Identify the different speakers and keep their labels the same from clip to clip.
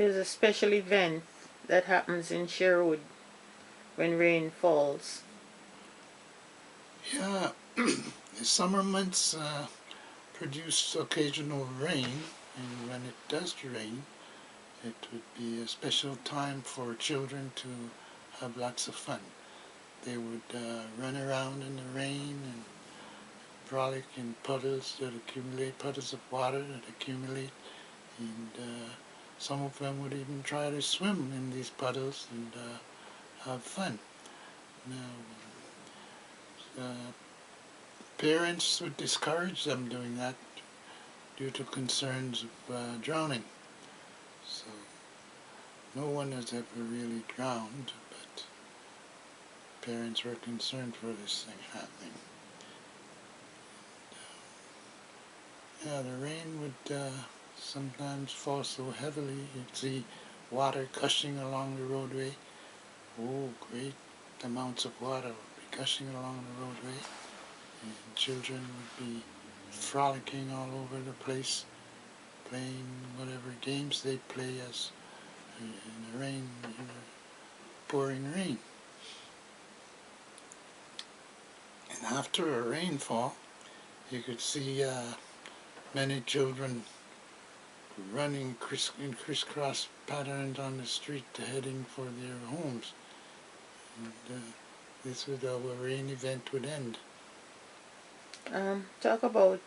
Speaker 1: There's a special event that happens in Sherwood when rain falls.
Speaker 2: Yeah, the summer months produce occasional rain, and when it does rain, it would be a special time for children to have lots of fun. They would run around in the rain and frolic in puddles that accumulate, puddles of water that accumulate, and some of them would even try to swim in these puddles and have fun. Now, parents would discourage them doing that due to concerns of drowning. So no one has ever really drowned, but parents were concerned for this thing happening. Yeah, the rain would sometimes fall so heavily you'd see water gushing along the roadway. Oh, great amounts of water would be gushing along the roadway, and children would be frolicking all over the place, playing whatever games they play as in the rain, in the pouring rain. And after a rainfall, you could see many children running in crisscross patterns on the street heading for their homes. And this was how a rain event would end.
Speaker 1: Talk about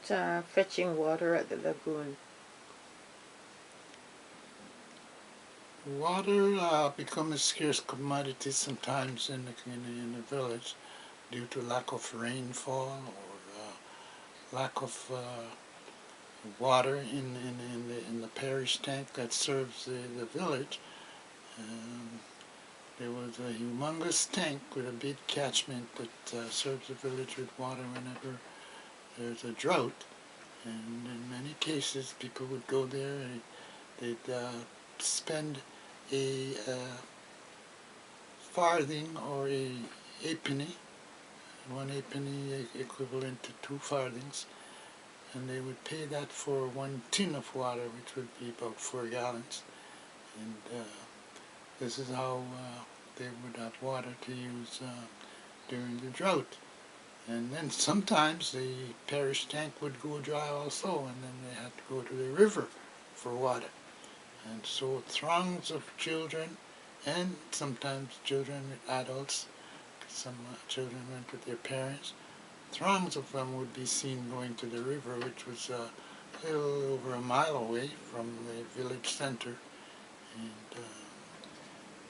Speaker 1: fetching water at the lagoon.
Speaker 2: Water becomes a scarce commodity sometimes in the village due to lack of rainfall or lack of water in the parish tank that serves the village. There was a humongous tank with a big catchment that serves the village with water whenever there's a drought. And in many cases, people would go there and they'd spend a farthing or a penny, 1 halfpenny equivalent to 2 farthings, and they would pay that for 1 tin of water, which would be about 4 gallons. And this is how they would have water to use during the drought. And then sometimes the parish tank would go dry also, and then they had to go to the river for water. And so throngs of children, and sometimes children with adults, some children went with their parents, throngs of them would be seen going to the river, which was a little over a mile away from the village center. And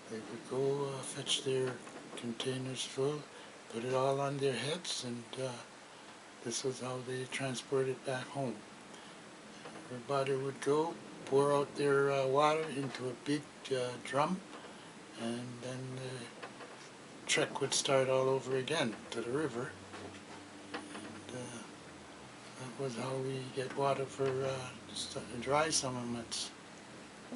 Speaker 2: they would go fetch their containers full, put it all on their heads, and this was how they transported it back home. Everybody would go, pour out their water into a big drum, and then the trek would start all over again to the river. And that was how we get water for dry summer months.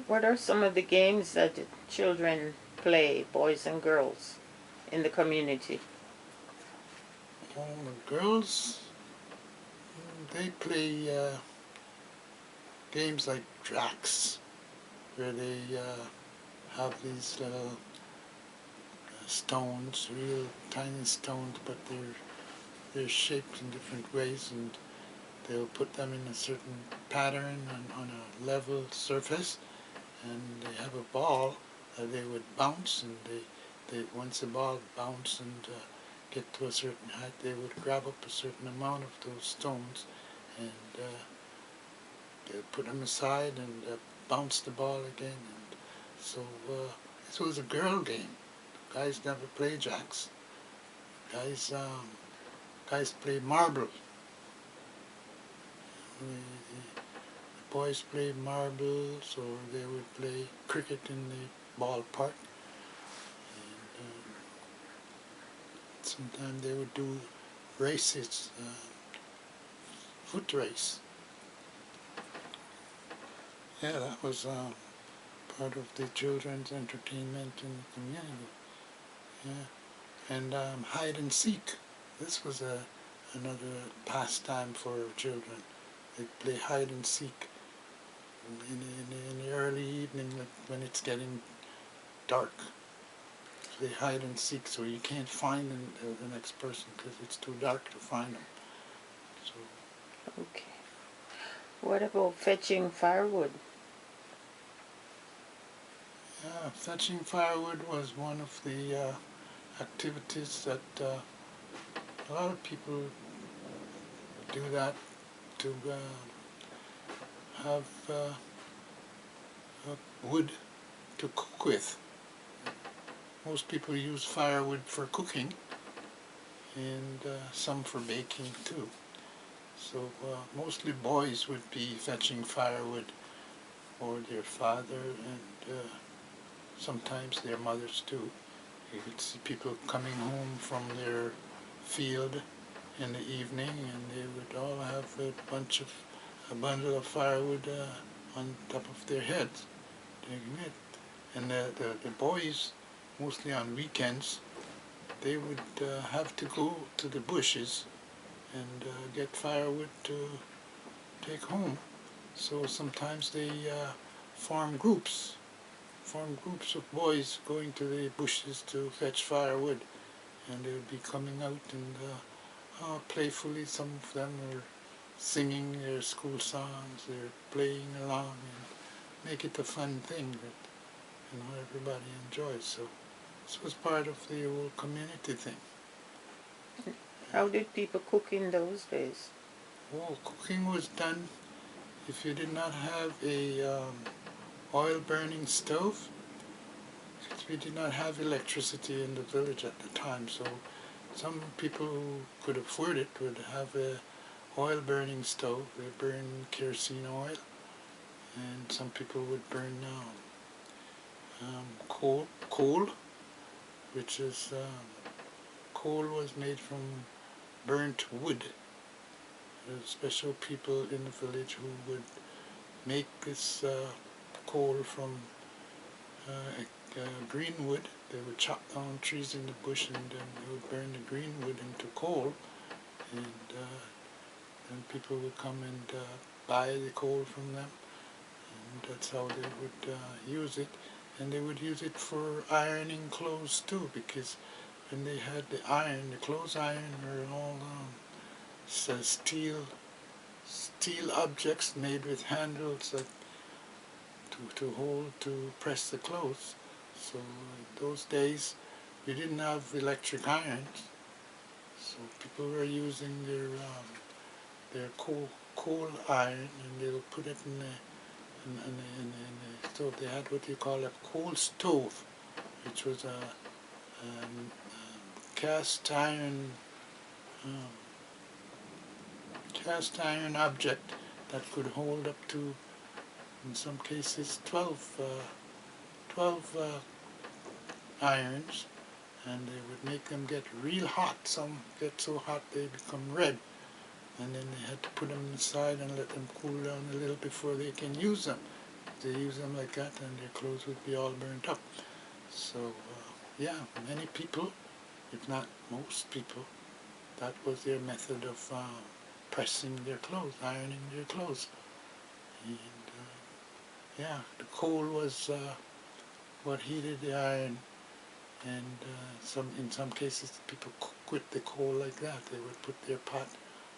Speaker 1: What are some of the games that children play, boys and girls, in the community?
Speaker 2: All the girls, they play games like dracks, where they have these little stones, real tiny stones, but they're shaped in different ways, and they'll put them in a certain pattern on a level surface, and they have a ball that they would bounce, and they once the ball bounced and get to a certain height, they would grab up a certain amount of those stones, and they'll put them aside and bounce the ball again. And so this was a girl game. Guys never play jacks. Guys play marble. The boys played marbles, or they would play cricket in the ballpark. And sometimes they would do races, foot race. Yeah, that was part of the children's entertainment in the community. Yeah, and hide and seek. This was another pastime for children. They'd play hide and seek in the early evening, when it's getting dark. They hide and seek, so you can't find the next person because it's too dark to find them. So.
Speaker 1: Okay. What about fetching firewood?
Speaker 2: Yeah, fetching firewood was one of the activities that a lot of people do that to have wood to cook with. Most people use firewood for cooking and some for baking too. So mostly boys would be fetching firewood for their father and sometimes their mothers too. You could see people coming home from their field in the evening and they would all have a bundle of firewood on top of their heads. And the boys, mostly on weekends, they would have to go to the bushes and get firewood to take home. So sometimes they form groups of boys going to the bushes to fetch firewood, and they would be coming out and playfully, some of them were singing their school songs, they're playing along, and make it a fun thing that everybody enjoys. So this was part of the whole community thing.
Speaker 1: How did people cook in those days?
Speaker 2: Well, cooking was done if you did not have a oil-burning stove. We did not have electricity in the village at the time, so some people who could afford it would have a oil-burning stove. They burn kerosene oil, and some people would burn coal, which is coal was made from burnt wood. There were special people in the village who would make this coal from green wood. They would chop down trees in the bush and then they would burn the green wood into coal, and people would come and buy the coal from them, and that's how they would use it. And they would use it for ironing clothes too, because when they had the iron, the clothes iron were all steel objects made with handles that to press the clothes. So in those days we didn't have electric irons, so people were using their coal iron, and they'll put it in the stove. They had what you call a coal stove, which was a cast iron object that could hold up to, in some cases, 12 irons, and they would make them get real hot. Some get so hot they become red, and then they had to put them inside and let them cool down a little before they can use them. If they use them like that, and their clothes would be all burnt up. So yeah, many people, if not most people, that was their method of pressing their clothes, ironing their clothes. And yeah, the coal was what heated the iron, and in some cases people cook with the coal like that. They would put their pot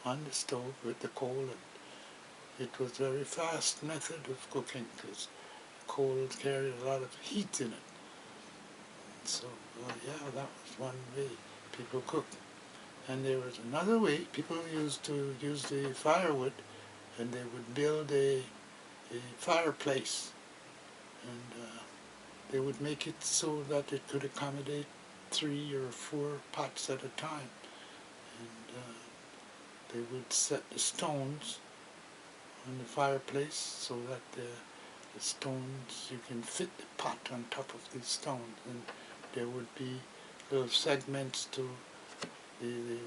Speaker 2: on the stove with the coal, and it was a very fast method of cooking because coal carried a lot of heat in it. So yeah, that was one way people cooked. And there was another way people used to use the firewood, and they would build a fireplace, and they would make it so that it could accommodate 3 or 4 pots at a time. And they would set the stones on the fireplace so that the stones, you can fit the pot on top of these stones, and there would be little segments to the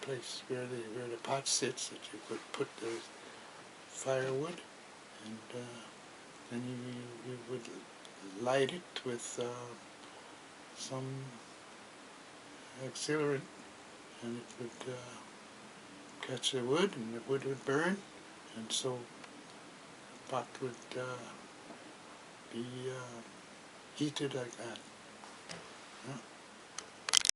Speaker 2: place where the pot sits that you could put the firewood, and then you would light it with some accelerant, and it would catch the wood, and the wood would burn, and so pot would be heated like that. Yeah.